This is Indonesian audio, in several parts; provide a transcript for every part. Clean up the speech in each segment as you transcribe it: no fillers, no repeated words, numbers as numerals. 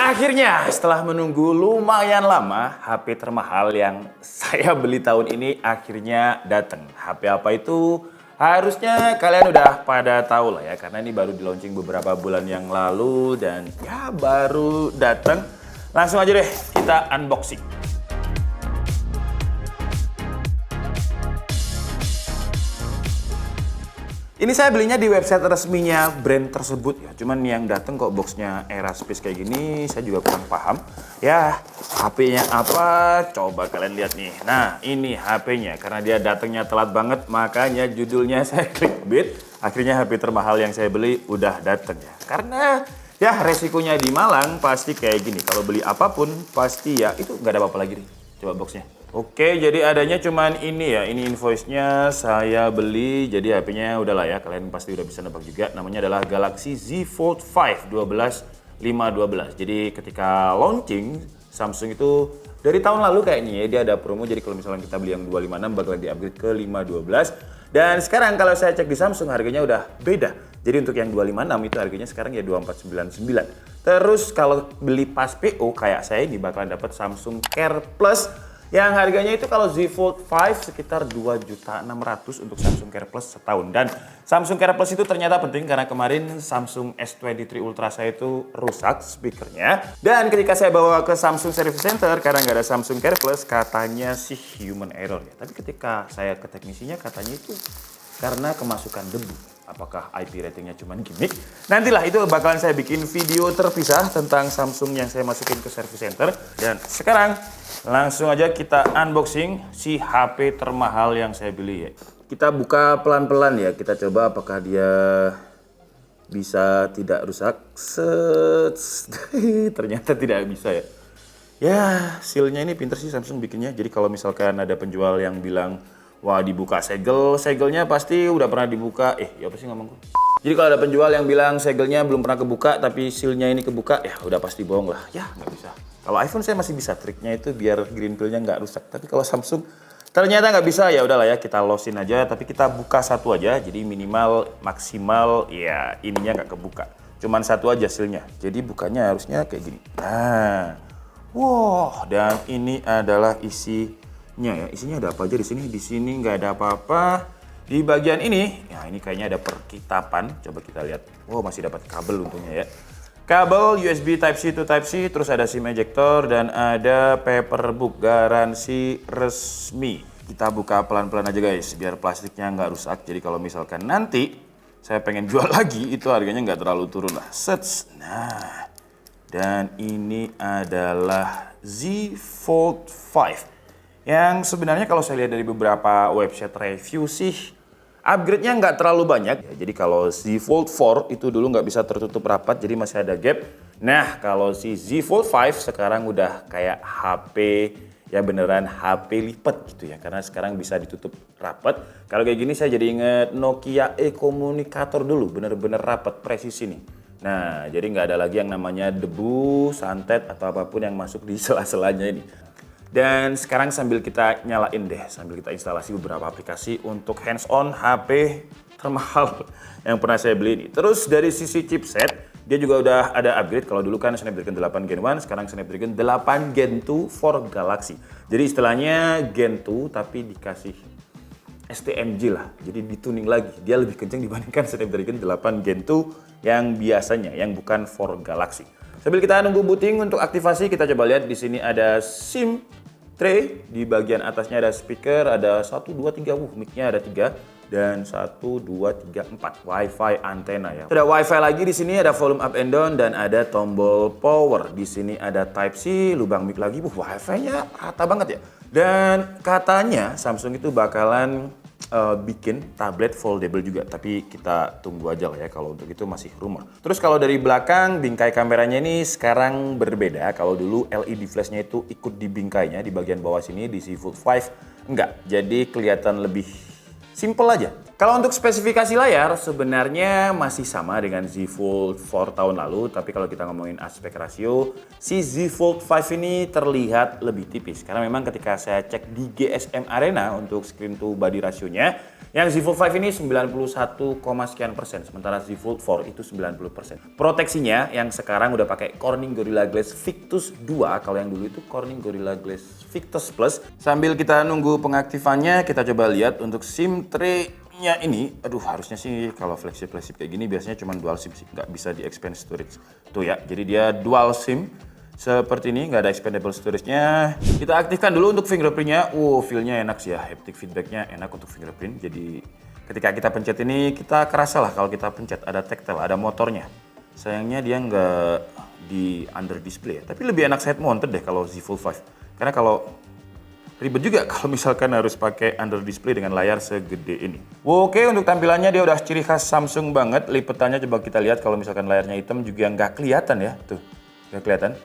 Akhirnya setelah menunggu lumayan lama, HP termahal yang saya beli tahun ini akhirnya datang. HP apa itu? Harusnya kalian udah pada tahu lah ya, karena ini baru di launching beberapa bulan yang lalu dan ya baru datang. Langsung aja deh kita unboxing. Ini saya belinya di website resminya brand tersebut ya. Cuman yang dateng kok boxnya Eraspace kayak gini, saya juga kurang paham. Ya, HP-nya apa? Coba kalian lihat nih. Nah, ini HP-nya. Karena dia datangnya telat banget, makanya judulnya saya clickbait. Akhirnya HP termahal yang saya beli udah dateng ya. Karena ya resikonya di Malang pasti kayak gini. Kalau beli apapun pasti ya itu nggak ada apa-apa lagi nih. Coba boxnya. Oke, jadi adanya cuman ini ya, ini invoice-nya saya beli, jadi HP-nya udahlah ya, kalian pasti udah bisa nebak juga, namanya adalah Galaxy Z Fold 5 12512. Jadi ketika launching, Samsung itu dari tahun lalu kayaknya ya, dia ada promo, jadi kalau misalnya kita beli yang 256 bakalan di-upgrade ke 512. Dan sekarang kalau saya cek di Samsung harganya udah beda. Jadi untuk yang 256 itu harganya sekarang ya 2499. Terus kalau beli pas PO kayak saya ini bakalan dapat Samsung Care Plus yang harganya itu kalau Z Fold 5 sekitar 2.600.000 untuk Samsung Care Plus setahun. Dan Samsung Care Plus itu ternyata penting karena kemarin Samsung S23 Ultra saya itu rusak speakernya. Dan ketika saya bawa ke Samsung Service Center karena nggak ada Samsung Care Plus, katanya sih human error ya. Tapi ketika saya ke teknisinya katanya itu karena kemasukan debu. Apakah IP ratingnya cuma gimmick? Nantilah itu bakalan saya bikin video terpisah tentang Samsung yang saya masukin ke Service Center. Dan sekarang langsung aja kita unboxing si HP termahal yang saya beli ya. Kita buka pelan-pelan ya, kita coba apakah dia bisa tidak rusak. Ternyata tidak bisa ya. Ya, sealnya ini pinter sih Samsung bikinnya. Jadi kalau misalkan ada penjual yang bilang, wah dibuka segelnya pasti udah pernah dibuka. Ya apa sih ngomongku? Jadi kalau ada penjual yang bilang segelnya belum pernah kebuka tapi sealnya ini kebuka, ya udah pasti bohong lah. Ya nggak bisa. Kalau iPhone saya masih bisa, triknya itu biar green pill-nya nggak rusak. Tapi kalau Samsung ternyata nggak bisa, ya udahlah ya kita losin aja. Tapi kita buka satu aja, jadi minimal maksimal ya ininya nggak kebuka. Cuman satu aja sealnya. Jadi bukanya harusnya kayak gini. Nah, wow, dan ini adalah isinya ya. Isinya ada apa aja di sini? Di sini nggak ada apa-apa. Di bagian ini, ya ini kayaknya ada perkitapan. Coba kita lihat. Wow, masih dapat kabel untungnya ya. Kabel USB Type-C to Type-C, terus ada SIM ejector, dan ada paperbook garansi resmi. Kita buka pelan-pelan aja guys, biar plastiknya nggak rusak. Jadi kalau misalkan nanti saya pengen jual lagi, itu harganya nggak terlalu turun lah. Sets. Nah, dan ini adalah Z Fold 5. Yang sebenarnya kalau saya lihat dari beberapa website review sih, upgrade-nya nggak terlalu banyak. Ya, jadi kalau Z Fold 4 itu dulu nggak bisa tertutup rapat, jadi masih ada gap. Nah, kalau si Z Fold 5 sekarang udah kayak HP, ya beneran HP lipat gitu ya. Karena sekarang bisa ditutup rapat. Kalau kayak gini saya jadi inget Nokia E-Communicator dulu, bener-bener rapat, presisi nih. Nah, jadi nggak ada lagi yang namanya debu, santet, atau apapun yang masuk di sela-selanya ini. Dan sekarang sambil kita nyalain deh, sambil kita instalasi beberapa aplikasi untuk hands-on HP termahal yang pernah saya beli ini. Terus dari sisi chipset, dia juga udah ada upgrade. Kalau dulu kan Snapdragon 8 Gen 1, sekarang Snapdragon 8 Gen 2 for Galaxy. Jadi istilahnya Gen 2 tapi dikasih STMG lah, jadi dituning lagi. Dia lebih kencang dibandingkan Snapdragon 8 Gen 2 yang biasanya, yang bukan for Galaxy. Sambil kita nunggu booting untuk aktivasi, kita coba lihat di sini ada SIM tray, di bagian atasnya ada speaker, ada 1, 2, 3, mic-nya ada 3, dan 1, 2, 3, 4, Wi-Fi antena ya. Ada Wi-Fi lagi di sini, ada volume up and down, dan ada tombol power. Di sini ada Type-C, lubang mic lagi, Wi-Fi-nya rata banget ya. Dan katanya Samsung itu bakalan bikin tablet foldable juga, tapi kita tunggu aja lah ya, kalau untuk itu masih rumor. Terus kalau dari belakang, bingkai kameranya ini sekarang berbeda. Kalau dulu LED flashnya itu ikut di bingkainya, di bagian bawah sini, di Z Fold 5 enggak. Jadi kelihatan lebih simple aja. Kalau untuk spesifikasi layar sebenarnya masih sama dengan Z Fold 4 tahun lalu, tapi kalau kita ngomongin aspek rasio, si Z Fold 5 ini terlihat lebih tipis. Karena memang ketika saya cek di GSM Arena untuk screen to body rasionya, yang Z Fold 5 ini 91, sekian persen, sementara Z Fold 4 itu 90%. Proteksinya yang sekarang udah pakai Corning Gorilla Glass Victus 2, kalau yang dulu itu Corning Gorilla Glass Victus Plus. Sambil kita nunggu pengaktifannya, kita coba lihat untuk SIM tray-nya ini, aduh harusnya sih kalau flagship kayak gini biasanya cuma dual SIM sih, nggak bisa di expand storage. Tuh ya, jadi dia dual SIM. Seperti ini, nggak ada expandable storage-nya. Kita aktifkan dulu untuk fingerprint-nya. Feel-nya enak sih ya, haptic feedback-nya enak untuk fingerprint. Jadi ketika kita pencet ini, kita kerasa lah kalau kita pencet ada tactile, ada motornya. Sayangnya dia nggak di under display ya, tapi lebih enak side mounted deh kalau Z Fold 5. Karena kalau ribet juga kalau misalkan harus pakai under display dengan layar segede ini. Oke, untuk tampilannya dia udah ciri khas Samsung banget. Lipetannya coba kita lihat, kalau misalkan layarnya hitam juga nggak kelihatan ya. Tuh, nggak kelihatan.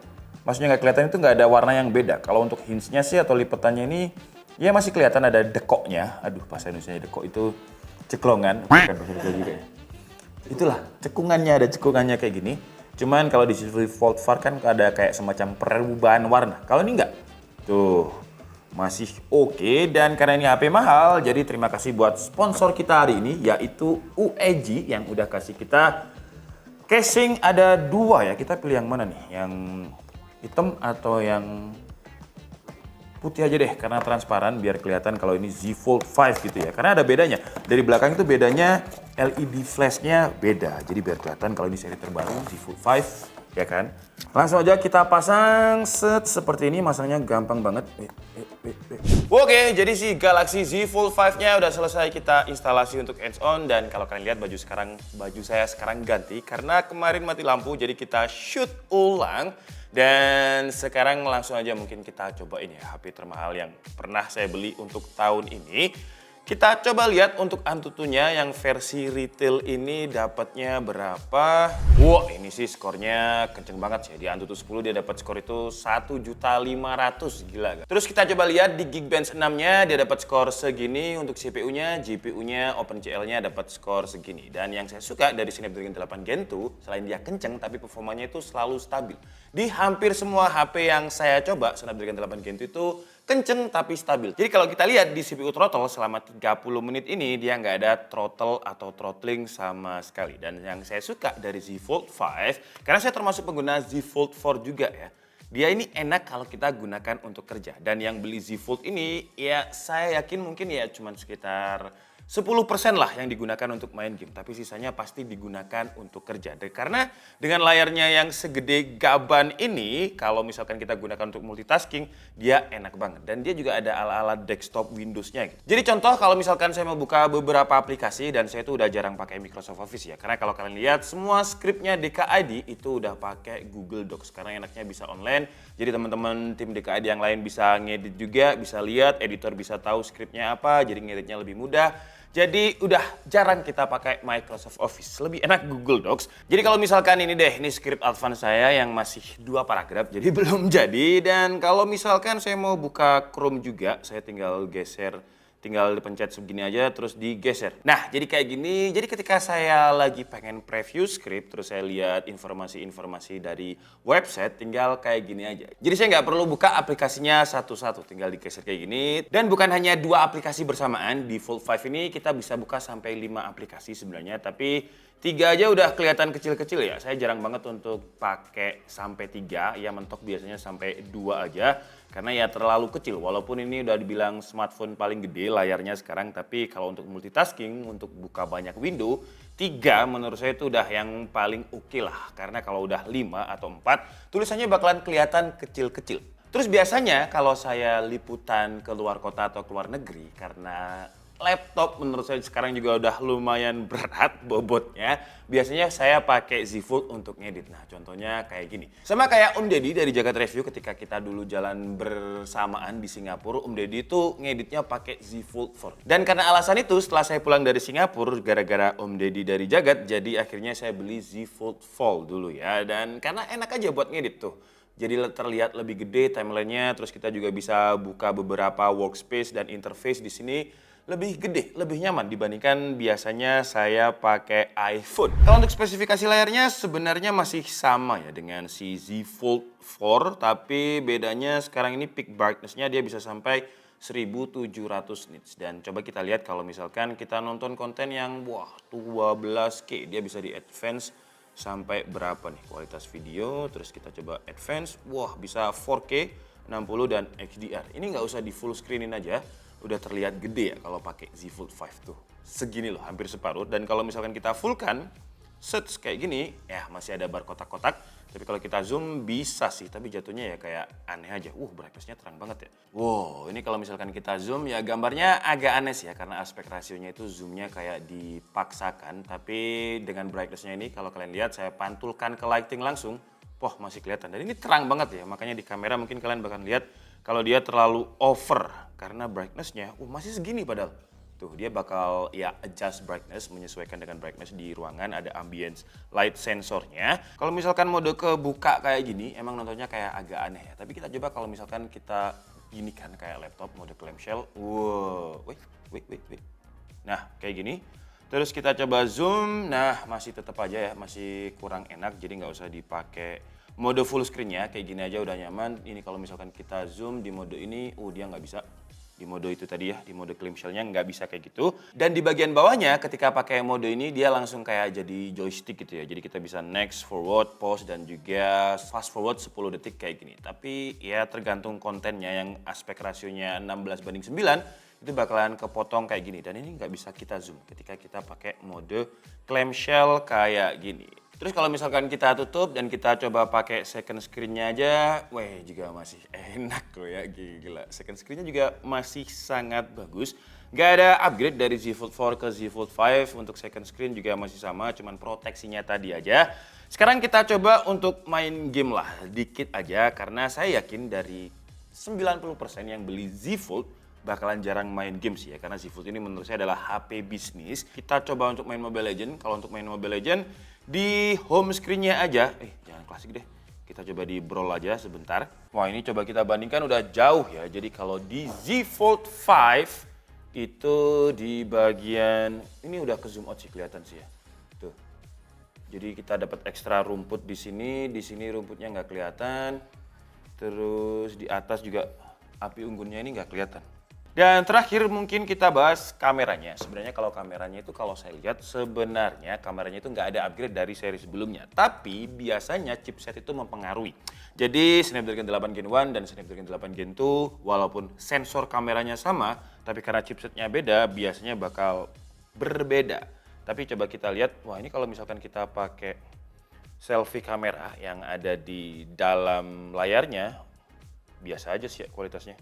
Maksudnya nggak kelihatan itu nggak ada warna yang beda. Kalau untuk hinge-nya sih atau lipetannya ini, ya masih kelihatan ada dekoknya. Aduh, bahasa Indonesia dekok itu ceklongan. Bukan bahasa Indonesia juga ya. Itulah, cekungannya, ada cekungannya kayak gini. Cuman kalau di Z Fold 4 kan ada kayak semacam perubahan warna. Kalau ini nggak. Tuh, masih oke. Dan karena ini HP mahal, jadi terima kasih buat sponsor kita hari ini, yaitu UEG yang udah kasih kita casing ada 2 ya. Kita pilih yang mana nih? Yang hitam atau yang putih aja deh, karena transparan biar kelihatan kalau ini Z Fold 5 gitu ya. Karena ada bedanya. Dari belakang itu bedanya LED flashnya beda. Jadi biar kelihatan kalau ini seri terbaru Z Fold 5 ya kan. Langsung aja kita pasang seperti ini, masangnya gampang banget. Oke, jadi si Galaxy Z Fold 5-nya udah selesai kita instalasi untuk hands on, dan kalau kalian lihat baju saya sekarang ganti karena kemarin mati lampu, jadi kita shoot ulang. Dan sekarang langsung aja mungkin kita cobain ya HP termahal yang pernah saya beli untuk tahun ini. Kita coba lihat untuk Antutunya yang versi retail ini dapatnya berapa. Wah, ini sih skornya kenceng banget sih. Di Antutu 10 dia dapat skor itu 1.500.000, gila gak? Terus kita coba lihat di Geekbench 6-nya dia dapat skor segini untuk CPU-nya, GPU-nya, OpenCL-nya dapat skor segini. Dan yang saya suka dari Snapdragon 8 Gen 2, selain dia kenceng tapi performanya itu selalu stabil. Di hampir semua HP yang saya coba, Snapdragon 8 Gen 2 itu kenceng tapi stabil. Jadi kalau kita lihat di CPU throttle selama 30 menit ini dia nggak ada throttle atau throttling sama sekali. Dan yang saya suka dari Z Fold 5, karena saya termasuk pengguna Z Fold 4 juga ya, dia ini enak kalau kita gunakan untuk kerja. Dan yang beli Z Fold ini ya saya yakin mungkin ya cuma sekitar 10% lah yang digunakan untuk main game, tapi sisanya pasti digunakan untuk kerja. Karena dengan layarnya yang segede gaban ini, kalau misalkan kita gunakan untuk multitasking, dia enak banget. Dan dia juga ada ala-ala desktop Windows-nya gitu. Jadi contoh kalau misalkan saya mau buka beberapa aplikasi, dan saya tuh udah jarang pakai Microsoft Office ya. Karena kalau kalian lihat semua skripnya DKID itu udah pakai Google Docs, karena enaknya bisa online. Jadi teman-teman tim DKID yang lain bisa ngedit juga, bisa lihat, editor bisa tahu skripnya apa, jadi ngeditnya lebih mudah. Jadi udah jarang kita pakai Microsoft Office, lebih enak Google Docs. Jadi kalau misalkan ini deh, ini script advance saya yang masih 2 paragraf, jadi belum jadi. Dan kalau misalkan saya mau buka Chrome juga, saya tinggal geser, tinggal dipencet segini aja terus digeser. Nah, jadi kayak gini. Jadi ketika saya lagi pengen preview script, terus saya lihat informasi-informasi dari website, tinggal kayak gini aja. Jadi saya nggak perlu buka aplikasinya satu-satu, tinggal digeser kayak gini. Dan bukan hanya 2 aplikasi bersamaan, di Fold 5 ini kita bisa buka sampai 5 aplikasi sebenarnya, tapi 3 aja udah kelihatan kecil-kecil ya. Saya jarang banget untuk pakai sampai 3, ya mentok biasanya sampai 2 aja. Karena ya terlalu kecil, walaupun ini udah dibilang smartphone paling gede layarnya sekarang, tapi kalau untuk multitasking, untuk buka banyak window, 3 menurut saya itu udah yang paling oke lah. Karena kalau udah 5 atau 4, tulisannya bakalan kelihatan kecil-kecil. Terus biasanya kalau saya liputan ke luar kota atau ke luar negeri, karena laptop menurut saya sekarang juga udah lumayan berat bobotnya. Biasanya saya pakai Z Fold untuk ngedit. Nah, contohnya kayak gini. Sama kayak Om Deddy dari Jagat Review ketika kita dulu jalan bersamaan di Singapura, Om Deddy itu ngeditnya pakai Z Fold 4. Dan karena alasan itu, setelah saya pulang dari Singapura, gara-gara Om Deddy dari Jagat, jadi akhirnya saya beli Z Fold Fold dulu ya. Dan karena enak aja buat ngedit tuh. Jadi terlihat lebih gede timelinenya, terus kita juga bisa buka beberapa workspace dan interface di sini. lebih gede, lebih nyaman dibandingkan biasanya saya pakai iPhone. Kalau untuk spesifikasi layarnya sebenarnya masih sama ya dengan si Z Fold 4, tapi bedanya sekarang ini peak brightness-nya dia bisa sampai 1700 nits. Dan coba kita lihat kalau misalkan kita nonton konten yang 12K, dia bisa di advance sampai berapa nih kualitas video. Terus kita coba advance, bisa 4K, 60 dan HDR. Ini nggak usah di full screenin aja, udah terlihat gede ya kalau pakai Z Fold 5 tuh. Segini loh, hampir separuh. Dan kalau misalkan kita fullkan, set kayak gini, ya masih ada bar kotak-kotak. Tapi kalau kita zoom bisa sih, tapi jatuhnya ya kayak aneh aja. Brightness-nya terang banget ya. Ini kalau misalkan kita zoom ya gambarnya agak aneh sih ya, karena aspek rasionya itu zoomnya kayak dipaksakan. Tapi dengan brightness-nya ini kalau kalian lihat saya pantulkan ke lighting langsung, masih kelihatan. Dan ini terang banget ya, makanya di kamera mungkin kalian bakal lihat kalau dia terlalu over karena brightness-nya masih segini padahal. Tuh, dia bakal ya adjust brightness, menyesuaikan dengan brightness di ruangan, ada ambience light sensornya. Kalau misalkan mode kebuka kayak gini, emang nontonnya kayak agak aneh ya. Tapi kita coba kalau misalkan kita gini kan kayak laptop mode clamshell. Wait. Nah, kayak gini. Terus kita coba zoom, nah masih tetap aja ya, masih kurang enak, jadi nggak usah dipakai mode full screen-nya, kayak gini aja udah nyaman. Ini kalau misalkan kita zoom di mode ini, dia nggak bisa. Di mode itu tadi ya, di mode clamshell-nya nggak bisa kayak gitu. Dan di bagian bawahnya ketika pakai mode ini dia langsung kayak jadi joystick gitu ya. Jadi kita bisa next, forward, pause, dan juga fast forward 10 detik kayak gini. Tapi ya tergantung kontennya, yang aspek rasionya 16:9 itu bakalan kepotong kayak gini. Dan ini nggak bisa kita zoom ketika kita pakai mode clamshell kayak gini. Terus kalau misalkan kita tutup dan kita coba pakai second screen-nya aja, juga masih enak loh ya, gila. Second screen-nya juga masih sangat bagus. Nggak ada upgrade dari Z Fold 4 ke Z Fold 5, untuk second screen juga masih sama, cuman proteksinya tadi aja. Sekarang kita coba untuk main game lah, dikit aja, karena saya yakin dari 90% yang beli Z Fold bakalan jarang main games ya, karena Z Fold ini menurut saya adalah HP bisnis. Kita coba untuk main Mobile Legends. Kalau untuk main Mobile Legends di home screen-nya aja, jangan klasik deh. Kita coba di Brawl aja sebentar. Ini coba kita bandingkan udah jauh ya. Jadi kalau di Z Fold 5 itu di bagian ini udah ke zoom out sih, kelihatan sih ya. Tuh. Jadi kita dapat ekstra rumput di sini rumputnya nggak kelihatan. Terus di atas juga api unggunnya ini nggak kelihatan. Dan terakhir mungkin kita bahas kameranya. Sebenarnya kalau kameranya itu kalau saya lihat sebenarnya kameranya itu nggak ada upgrade dari seri sebelumnya. Tapi biasanya chipset itu mempengaruhi. Jadi Snapdragon 8 Gen 1 dan Snapdragon 8 Gen 2 walaupun sensor kameranya sama, tapi karena chipsetnya beda biasanya bakal berbeda. Tapi coba kita lihat, ini kalau misalkan kita pakai selfie kamera yang ada di dalam layarnya, biasa aja sih kualitasnya.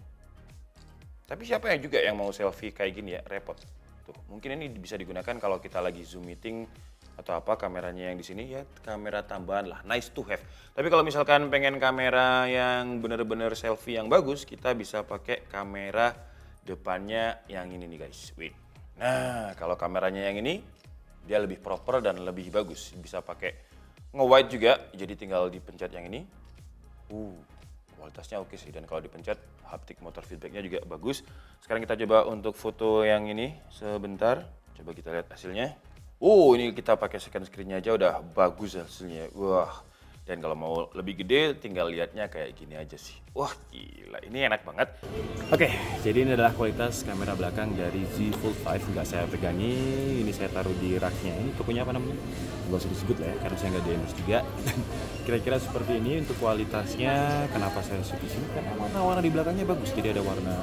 Tapi siapa yang juga yang mau selfie kayak gini ya, repot. Tuh, mungkin ini bisa digunakan kalau kita lagi Zoom meeting atau apa, kameranya yang di sini ya kamera tambahan lah, nice to have. Tapi kalau misalkan pengen kamera yang bener-bener selfie yang bagus, kita bisa pakai kamera depannya yang ini nih guys. Nah, kalau kameranya yang ini dia lebih proper dan lebih bagus. Bisa pakai nge-wide juga, jadi tinggal dipencet yang ini. Kualitasnya oke sih, dan kalau dipencet haptic motor feedbacknya juga bagus. Sekarang kita coba untuk foto yang ini sebentar, coba kita lihat hasilnya. Ini kita pakai second screen-nya aja udah bagus hasilnya. Dan kalau mau lebih gede tinggal lihatnya kayak gini aja sih. Gila, ini enak banget. Oke, jadi ini adalah kualitas kamera belakang dari Z Fold 5. Nggak saya pegangi, ini saya taruh di raknya. Ini tokonya apa namanya? Nggak usah disebut lah ya, karena saya nggak DMS juga. Kira-kira seperti ini untuk kualitasnya. Kenapa saya shoot di sini? Karena warna-warna di belakangnya bagus. Jadi ada warna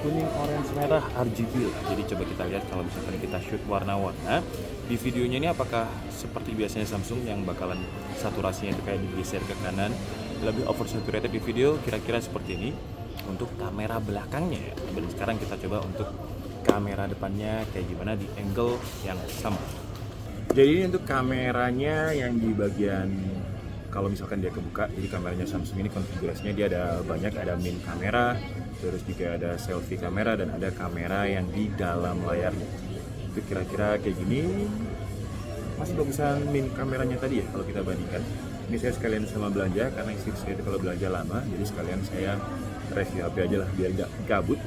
kuning, orange, merah, RGB lah. Jadi coba kita lihat kalau misalkan kita shoot warna-warna di videonya ini, apakah seperti biasanya Samsung yang bakalan saturasinya itu kayak digeser ke kanan, lebih oversaturated di video, kira-kira seperti ini untuk kamera belakangnya ya. Dan sekarang kita coba untuk kamera depannya kayak gimana di angle yang sama. Jadi ini untuk kameranya yang di bagian kalau misalkan dia kebuka, jadi kameranya Samsung ini konfigurasinya dia ada banyak, ada main kamera, terus juga ada selfie kamera, dan ada kamera yang di dalam layarnya. Itu kira-kira kayak gini. Masih bagusan main kameranya tadi ya kalau kita bandingkan. Ini saya sekalian sama belanja, karena istri saya itu kalau belanja lama, jadi sekalian saya review HP aja lah biar gak gabut.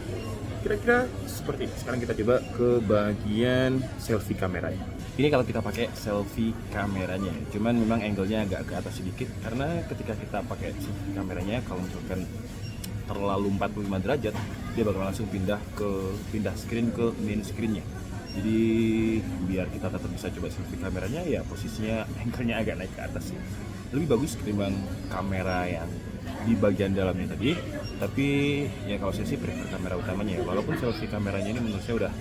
kira-kira seperti ini. Sekarang kita coba ke bagian selfie kameranya. Ini kalau kita pakai selfie kameranya, cuman memang angle-nya agak ke atas sedikit karena ketika kita pakai selfie kameranya, kalau misalkan terlalu 45 derajat, dia bakal langsung pindah screen ke main screen-nya. Jadi biar kita tetap bisa coba selfie kameranya, ya posisinya angle-nya agak naik ke atas sih. Lebih bagus ketimbang kamera yang di bagian dalamnya tadi. Tapi ya kalau saya sih prefer kamera utamanya ya, walaupun selfie kameranya ini menurut saya udah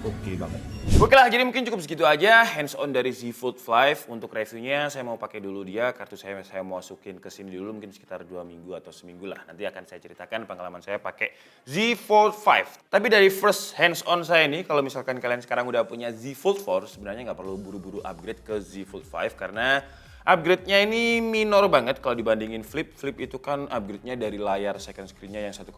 oke banget. Oke lah, jadi mungkin cukup segitu aja hands on dari Z Fold 5. Untuk reviewnya saya mau pakai dulu dia, kartu saya mau masukin ke SIM dulu mungkin sekitar 2 minggu atau seminggu lah. Nanti akan saya ceritakan pengalaman saya pakai Z Fold 5. Tapi dari first hands on saya nih, kalau misalkan kalian sekarang udah punya Z Fold 4, sebenarnya nggak perlu buru-buru upgrade ke Z Fold 5 karena upgrade-nya ini minor banget kalau dibandingin Flip. Flip itu kan upgrade-nya dari layar second screen-nya yang 1,9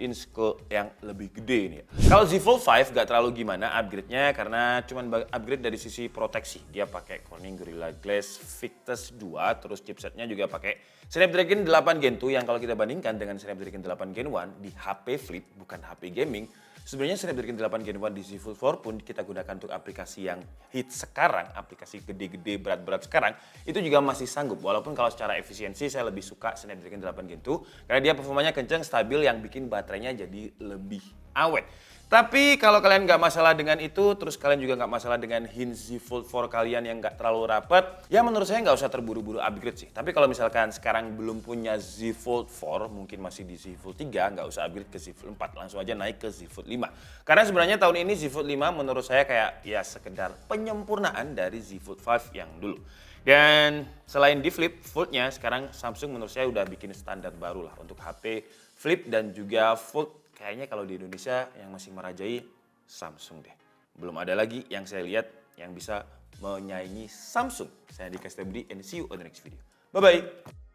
inch ke yang lebih gede ini ya. Kalau Z Fold 5 gak terlalu gimana upgrade-nya karena cuman upgrade dari sisi proteksi. Dia pakai Corning Gorilla Glass Victus 2, terus chipsetnya juga pakai Snapdragon 8 Gen 2 yang kalau kita bandingkan dengan Snapdragon 8 Gen 1 di HP Flip, bukan HP gaming, sebenarnya Snapdragon 8 Gen 1 di Z Fold 4 pun kita gunakan untuk aplikasi yang hit sekarang, aplikasi gede-gede berat-berat sekarang, itu juga masih sanggup. Walaupun kalau secara efisiensi saya lebih suka Snapdragon 8 Gen 2 karena dia performanya kencang, stabil, yang bikin baterainya jadi lebih awet. Tapi kalau kalian nggak masalah dengan itu, terus kalian juga nggak masalah dengan hinge Z Fold 4 kalian yang nggak terlalu rapat, ya menurut saya nggak usah terburu-buru upgrade sih. Tapi kalau misalkan sekarang belum punya Z Fold 4, mungkin masih di Z Fold 3, nggak usah upgrade ke Z Fold 4, langsung aja naik ke Z Fold 5. Karena sebenarnya tahun ini Z Fold 5 menurut saya kayak ya sekedar penyempurnaan dari Z Fold 5 yang dulu. Dan selain di Flip, Fold-nya sekarang Samsung menurut saya udah bikin standar baru lah untuk HP Flip dan juga Fold. Kayaknya kalau di Indonesia yang masih merajai Samsung deh. Belum ada lagi yang saya lihat yang bisa menyaingi Samsung. Saya Dika Stebri and see you on the next video. Bye-bye.